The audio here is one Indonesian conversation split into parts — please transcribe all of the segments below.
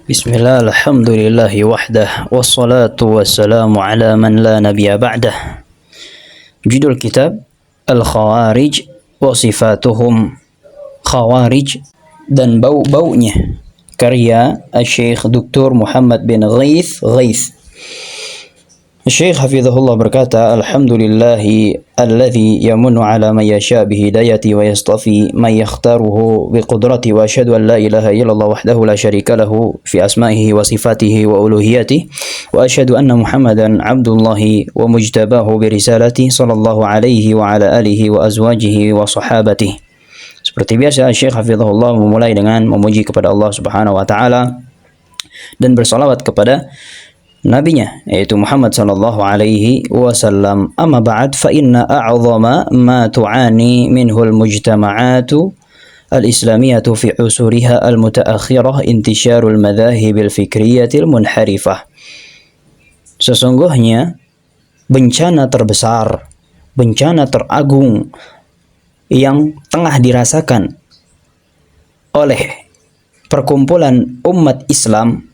Bismillah, alhamdulillahi wahdah, wassalatu wassalamu ala man la nabiya ba'dah. Judul kitab Al-Khawarij wa Sifatuhum, Khawarij dan bau-baunya, karya Syekh Dr. Muhammad bin Ghaith. Syekh hafizahullah berkata, Alhamdulillahi alladhi yamunnu ala man yasha bihidayati wa yastafi man yakhtaruhu biqudrati wa asyhadu an la ilaha illallah wahdahu la syarika lahu fi asma'ihi wa sifatihi wa uluhiyatihi wa asyhadu anna Muhammadan abdullahi wa mujtabahu bi risalati sallallahu alaihi wa ala alihi wa azwajihi wa sahabatihi. Seperti biasa, Syekh hafizahullah memulai dengan memuji kepada Allah Subhanahu wa taala dan bersalawat kepada nabinya, yaitu Muhammad sallallahu alaihi wasallam. Amma ba'd, fa inna a'zama ma tu'ani minhu al-mujtama'atu al-islamiyatu fi usuriha al-mutaakhirah intisharul madhahib al-fikriyati al-munharifah. Sesungguhnya bencana terbesar, bencana teragung yang tengah dirasakan oleh perkumpulan umat Islam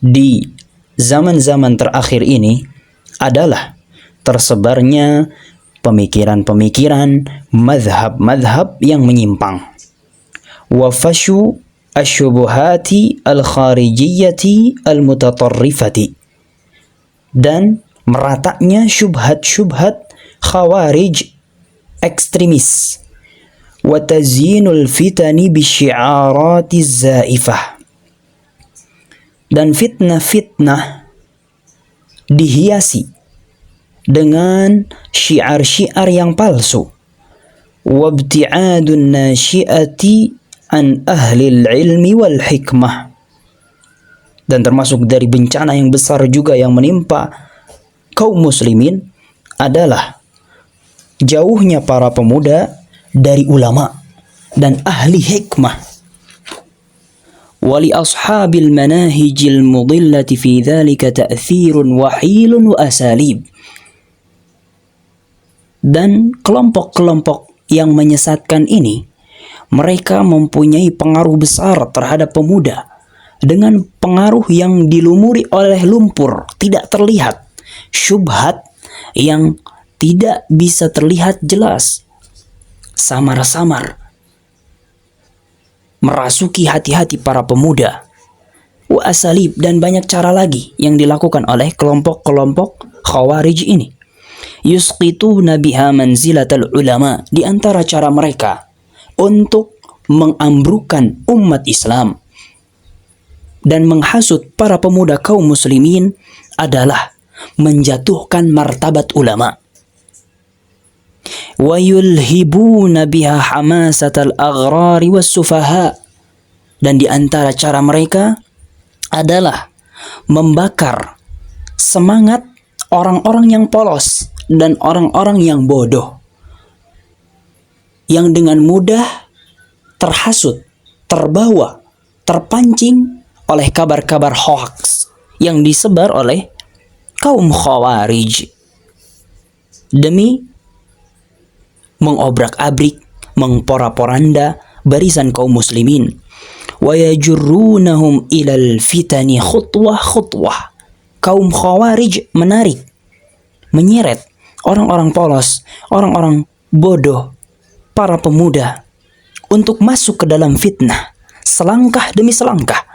di zaman-zaman terakhir ini adalah tersebarnya pemikiran-pemikiran, madhab-madhab yang menyimpang. Wa fashu asyubuhati al-kharijiyyati al-mutatarrifati, dan meratanya syubhat-syubhat khawarij ekstremis. Wa tazyinul fitani bisyi'arati zaifah, dan fitnah-fitnah dihiasi dengan syiar-syiar yang palsu. Wabti'adun nasyiati an ahlil ilmi wal hikmah, dan termasuk dari bencana yang besar juga yang menimpa kaum muslimin adalah jauhnya para pemuda dari ulama dan ahli hikmah. Wali ashabil manahijil mudillati fi dhalika ta'thirun wahilun wa asalib, dan kelompok-kelompok yang menyesatkan ini, mereka mempunyai pengaruh besar terhadap pemuda dengan pengaruh yang dilumuri oleh lumpur tidak terlihat, syubhat yang tidak bisa terlihat jelas, samar-samar merasuki hati-hati para pemuda. Wa asalib, dan banyak cara lagi yang dilakukan oleh kelompok-kelompok khawarij ini. Yusqituna biha manzilatal ulama, di antara cara mereka untuk mengambrukkan umat Islam dan menghasut para pemuda kaum muslimin adalah menjatuhkan martabat ulama. Wa yulhibuna biha hamasatal aghrari was sufaha, dan di antara cara mereka adalah membakar semangat orang-orang yang polos dan orang-orang yang bodoh, yang dengan mudah terhasut, terbawa, terpancing oleh kabar-kabar hoax yang disebar oleh kaum khawarij demi mengobrak-abrik, mengpora-poranda barisan kaum muslimin. Wa yajurrunahum ilal fitani khutwah-khutwah. Kaum khawarij menyeret orang-orang polos, orang-orang bodoh, para pemuda untuk masuk ke dalam fitnah selangkah demi selangkah.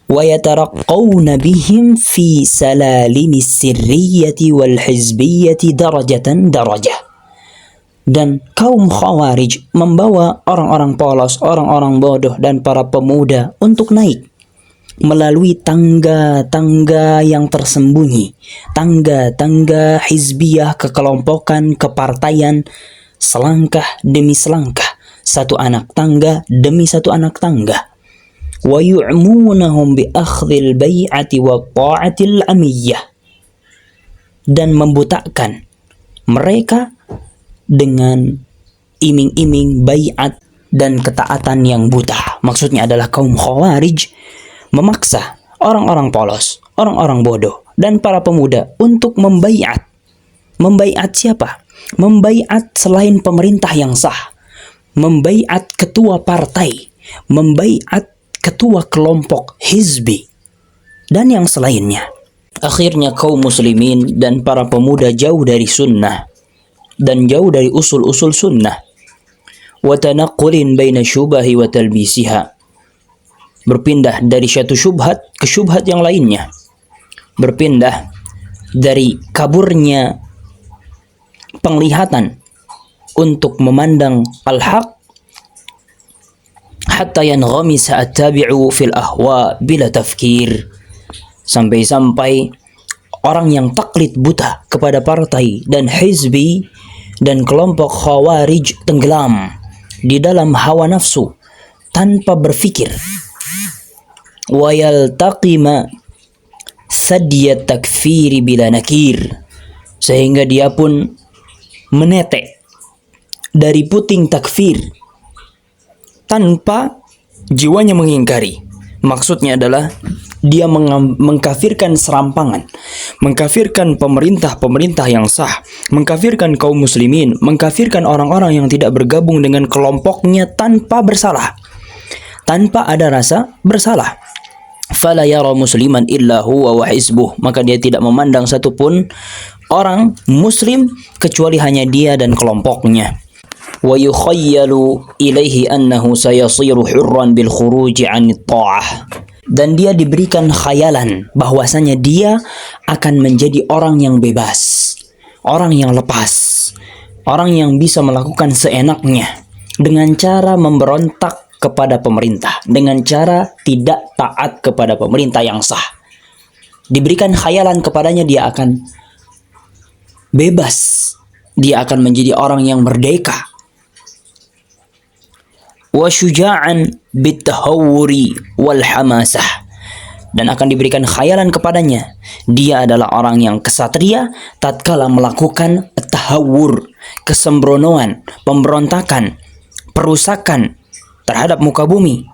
Wa yataraqqawna bihim fi salalimis sirriyati wal hizbiyati darajatan darajah. Dan kaum khawarij membawa orang-orang polos, orang-orang bodoh, dan para pemuda untuk naik melalui tangga-tangga yang tersembunyi, tangga-tangga hizbiyah, kekelompokan, kepartaian, selangkah demi selangkah, satu anak tangga demi satu anak tangga. Wa yu'munahum bi akhdhil bai'ati wa ta'atil amiyah, dan membutakan mereka dengan iming-iming bai'at dan ketaatan yang buta. Maksudnya adalah kaum khawarij memaksa orang-orang polos, orang-orang bodoh, dan para pemuda untuk membai'at. Membai'at siapa? Membai'at selain pemerintah yang sah, membai'at ketua partai, membai'at ketua kelompok hizbi, dan yang selainnya. Akhirnya kaum muslimin dan para pemuda jauh dari sunnah dan jauh dari usul-usul sunnah. Wa tanaqqulin baina syubahi wa talbisiha. Berpindah dari satu syubhat ke syubhat yang lainnya. Berpindah dari kaburnya penglihatan untuk memandang al-haq hatta yanghamisa at-tabi'u fil ahwa bila tafkir. Sampai-sampai orang yang taklid buta kepada partai dan hizbi dan kelompok khawarij tenggelam di dalam hawa nafsu tanpa berfikir. Wa yaltaqima sadiyat takfiri bila nakir, sehingga dia pun menetek dari puting takfir tanpa jiwanya mengingkari. Maksudnya adalah dia mengkafirkan serampangan, mengkafirkan pemerintah-pemerintah yang sah, mengkafirkan kaum muslimin, mengkafirkan orang-orang yang tidak bergabung dengan kelompoknya tanpa bersalah, tanpa ada rasa bersalah. Fala yara musliman illa huwa wa hizbuh, maka dia tidak memandang satupun orang muslim kecuali hanya dia dan kelompoknya. Wa yukhayyalu ilaihi annahu sayasiru hurran bil khuruji 'anit ta'ah, dan dia diberikan khayalan bahwasanya dia akan menjadi orang yang bebas, orang yang lepas, orang yang bisa melakukan seenaknya dengan cara memberontak kepada pemerintah, dengan cara tidak taat kepada pemerintah yang sah. Diberikan khayalan kepadanya dia akan bebas, dia akan menjadi orang yang merdeka. Wa syuja'an bitahawuri wal hamasah, dan akan diberikan khayalan kepadanya dia adalah orang yang kesatria tatkala melakukan tahawur, kesembronoan, pemberontakan, perusakan terhadap muka bumi,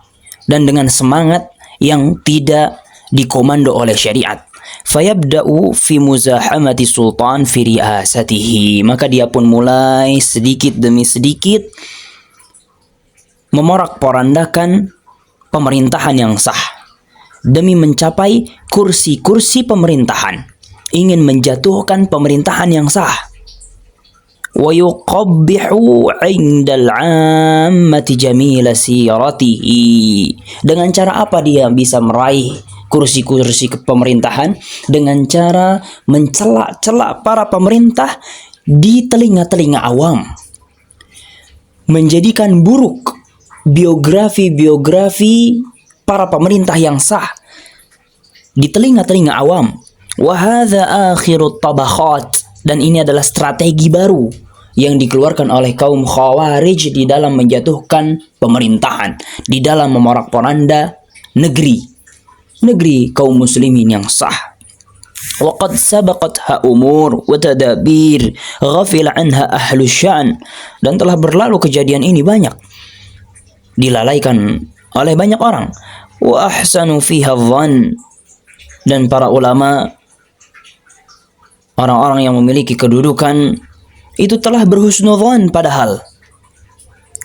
dan dengan semangat yang tidak dikomando oleh syariat. Fayabda'u fi muzahamati sultan fi riasatihi, maka dia pun mulai sedikit demi sedikit memorak-porandakan pemerintahan yang sah demi mencapai kursi-kursi pemerintahan, ingin menjatuhkan pemerintahan yang sah. Wa yuqabbihu 'indal 'ammati jamila siratihi, dengan cara apa dia bisa meraih kursi-kursi pemerintahan? Dengan cara mencela-cela para pemerintah di telinga-telinga awam, menjadikan buruk biografi para pemerintah yang sah di telinga-telinga awam. Wa hadza akhirut tabakhat, dan ini adalah strategi baru yang dikeluarkan oleh kaum khawarij di dalam menjatuhkan pemerintahan, di dalam memorak-poranda negeri kaum muslimin yang sah. Wa qad sabaqatha umur wa tadabir ghafila anha ahlu syan, dan telah berlalu kejadian ini banyak, dilalaikan oleh banyak orang. Wa ahsanu fiha dhann, dan para ulama, orang-orang yang memiliki kedudukan itu telah berhusnudzon padahal,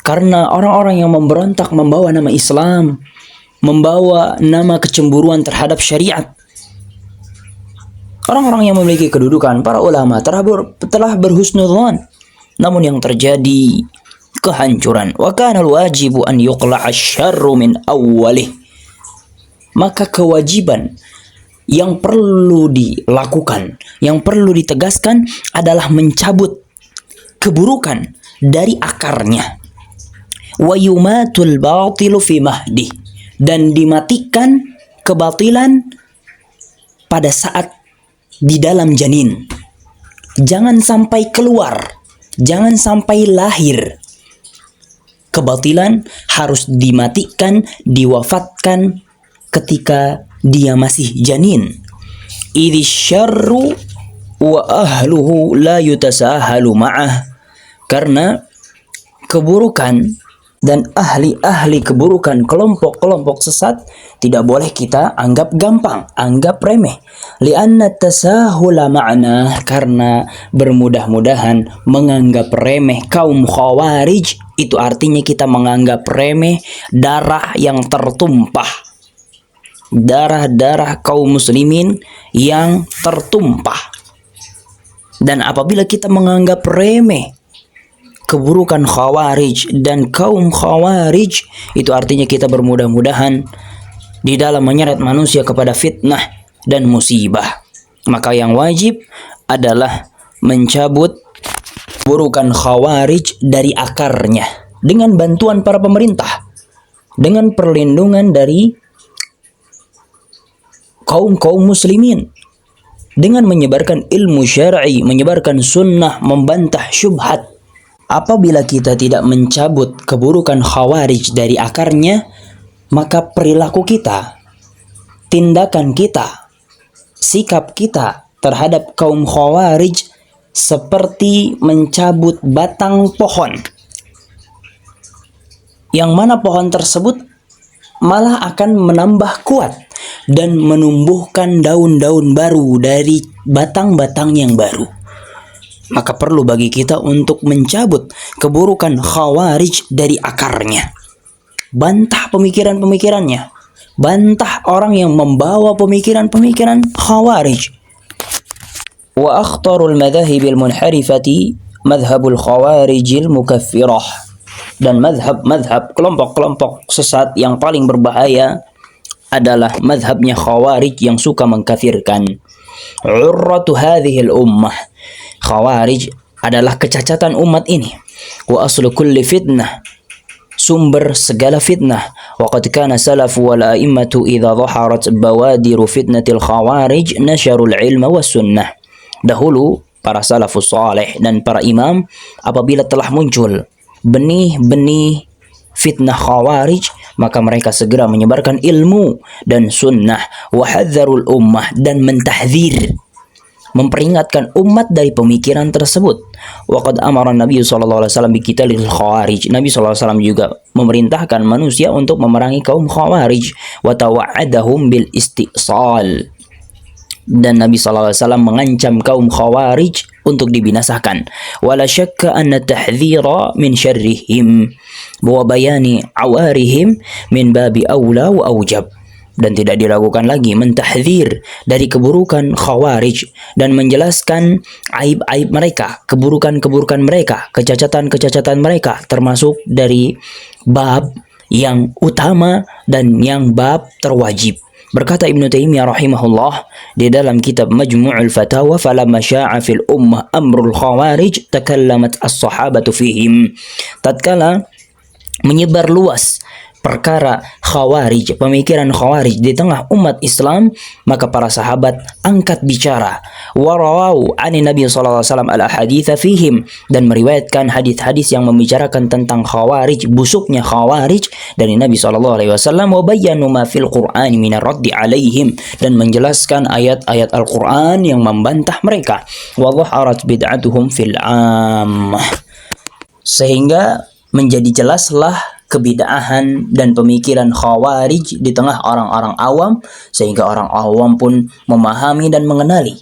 karena orang-orang yang memberontak membawa nama Islam, membawa nama kecemburuan terhadap syariat. Orang-orang yang memiliki kedudukan, para ulama telah berhusnudzon, namun yang terjadi kehancuran. Wa kana al-wajibu an yuqla'a asy-syarru min awwalih, maka kewajiban yang perlu dilakukan, yang perlu ditegaskan adalah mencabut keburukan dari akarnya. Wa yumatul batilu fi mahdi, dan dimatikan kebatilan pada saat di dalam janin. Jangan sampai keluar, jangan sampai lahir. Kebatilan harus dimatikan, diwafatkan ketika dia masih janin. Idz syarru wa ahluhu la yutasahalu ma'ah, karena keburukan dan ahli-ahli keburukan, kelompok-kelompok sesat, tidak boleh kita anggap gampang, anggap remeh. Lianna tasahula ma'na, karena bermudah-mudahan menganggap remeh kaum khawarij itu artinya kita menganggap remeh darah yang tertumpah, darah-darah kaum muslimin yang tertumpah. Dan apabila kita menganggap remeh keburukan Khawarij dan kaum Khawarij, itu artinya kita bermudah-mudahan di dalam menyeret manusia kepada fitnah dan musibah. Maka yang wajib adalah mencabut keburukan Khawarij dari akarnya dengan bantuan para pemerintah, dengan perlindungan dari kaum muslimin, dengan menyebarkan ilmu syar'i, menyebarkan sunnah, membantah syubhat. Apabila kita tidak mencabut keburukan Khawarij dari akarnya, maka perilaku kita, tindakan kita, sikap kita terhadap kaum Khawarij seperti mencabut batang pohon, yang mana pohon tersebut malah akan menambah kuat dan menumbuhkan daun-daun baru dari batang-batang yang baru. Maka perlu bagi kita untuk mencabut keburukan Khawarij dari akarnya. Bantah pemikiran-pemikirannya. Bantah orang yang membawa pemikiran-pemikiran Khawarij. Wa akhtarul madhahibil munharifati madhabul Khawarijil mukaffirah. Dan madhab kelompok-kelompok sesat yang paling berbahaya adalah madhabnya Khawarij yang suka mengkafirkan. Urratu hadhil ummah. Khawarij adalah kecacatan umat ini. Wa aslu kulli fitnah, sumber segala fitnah. Wa qad kana salafu wal a'immatu idza dhaharat bawadiru fitnatil khawarij nasharul ilma was sunnah. Dahulu para salafus saleh dan para imam, apabila telah muncul benih-benih fitnah Khawarij, maka mereka segera menyebarkan ilmu dan sunnah. Wahadzarul ummah, dan mentahdzir, memperingatkan umat dari pemikiran tersebut. Waqad amara Nabi sallallahu alaihi wasallam biqitalil Khawarij. Nabi sallallahu alaihi wasallam juga memerintahkan manusia untuk memerangi kaum Khawarij. Wa tawa'adahum bil istisal. Dan Nabi sallallahu alaihi wasallam mengancam kaum Khawarij untuk dibinasakan. Wala syakka anna tahdhira min syarrihim wa bayani awarihim min babi aula wa aujab. Dan tidak diragukan lagi mentahdzir dari keburukan Khawarij dan menjelaskan aib-aib mereka, keburukan-keburukan mereka, kecacatan-kecacatan mereka, termasuk dari bab yang utama dan yang bab terwajib. Berkata Ibnu Taimiyah rahimahullah di dalam kitab Majmu'ul Fatawa, falamma sya'a fil ummah amrul Khawarij takallamat as-sahabatu fihim. Tatkala menyebar luas perkara Khawarij, pemikiran Khawarij di tengah umat Islam, maka para sahabat angkat bicara. Warawau ani Nabi sallallahu alaihi wasallam al-ahaditsa fihim, dan meriwayatkan hadis-hadis yang membicarakan tentang Khawarij, busuknya Khawarij dari Nabi sallallahu alaihi wasallam. Wa bayyanu ma fil Qur'an min ar-raddi alaihim, dan menjelaskan ayat-ayat Al-Qur'an yang membantah mereka. Wa dhaharat bid'atuhum fil ammah, sehingga menjadi jelaslah kebid'ahan dan pemikiran Khawarij di tengah orang-orang awam, sehingga orang awam pun memahami dan mengenali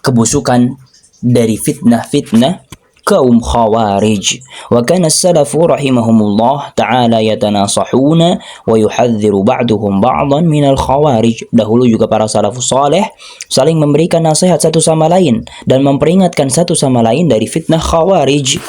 kebusukan dari fitnah-fitnah kaum Khawarij. Wa kana as-salafu rahimahumullah ta'ala yatanasahuna wa yuhadziru ba'duhum ba'dan minal Khawarij. Dahulu juga para salafus saleh saling memberikan nasihat satu sama lain dan memperingatkan satu sama lain dari fitnah Khawarij.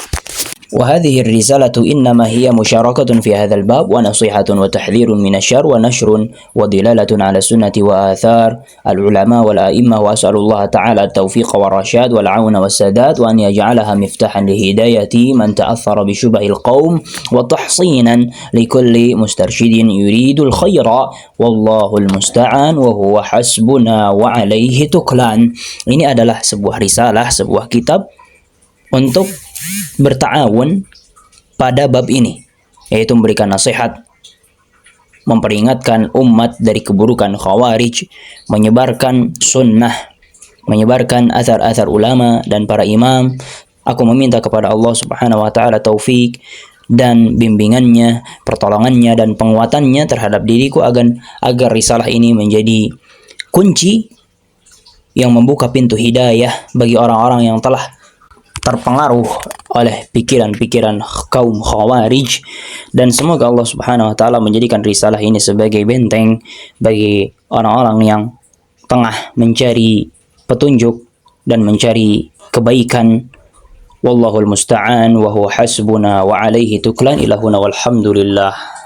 وهذه الرسالة إنما هي مشاركة في هذا الباب ونصيحة وتحذير من الشر ونشر ودلالة على السنة وآثار العلماء والأئمة. وأسأل الله تعالى التوفيق والرشاد والعون والسداد، وأن يجعلها مفتاحا لهداية من تأثر بشبه القوم وتحصينا لكل مسترشد يريد الخير، والله المستعان وهو حسبنا وعليه تكلان. Ini adalah sebuah risalah, sebuah kitab untuk berta'awun pada bab ini, yaitu memberikan nasihat, memperingatkan umat dari keburukan Khawarij, menyebarkan sunnah, menyebarkan athar-athar ulama dan para imam. Aku meminta kepada Allah Subhanahu wa taala taufik dan bimbingannya, pertolongannya dan penguatannya terhadap diriku agar risalah ini menjadi kunci yang membuka pintu hidayah bagi orang-orang yang telah terpengaruh oleh pikiran-pikiran kaum Khawarij, dan semoga Allah Subhanahu wa taala menjadikan risalah ini sebagai benteng bagi orang-orang yang tengah mencari petunjuk dan mencari kebaikan. Wallahul musta'an wa huwa hasbuna wa alaihi tuklan ilahuna walhamdulillah.